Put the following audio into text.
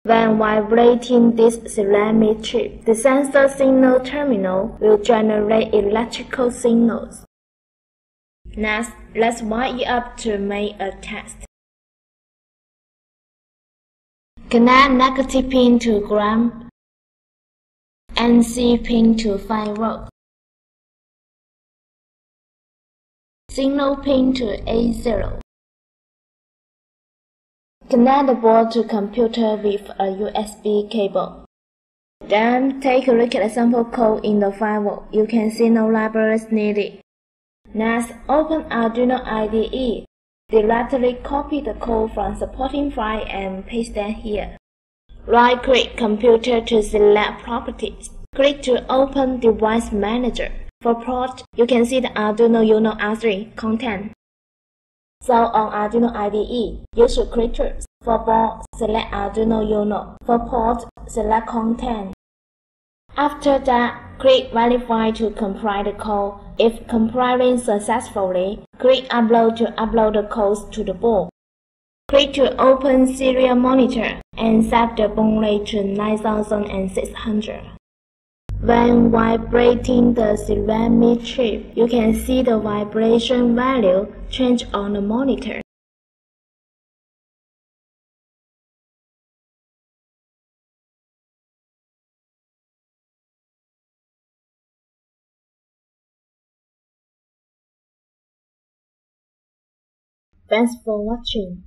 When vibrating this ceramic chip, the sensor signal terminal will generate electrical signals. Next, let's wire it up to make a test. Connect negative pin to ground and C pin to 5V. Signal pin to A0. Connect the board to computer with a USB cable. Then take a look at the sample code in the file. You can see no libraries needed. Next, open Arduino IDE. Directly copy the code from supporting file and paste them here. Right-click Computer to select Properties. Click to open Device Manager. For port, you can see the Arduino Uno R3 content. So on Arduino IDE, you should click Tools. For board, select Arduino Uno. For port, select Content. After that, click Verify to compile the code. If compiling successfully, click Upload to upload the codes to the board. Click to open Serial Monitor and set the baud rate to 9600. When vibrating the ceramic chip, you can see the vibration value change on the monitor. Thanks for watching.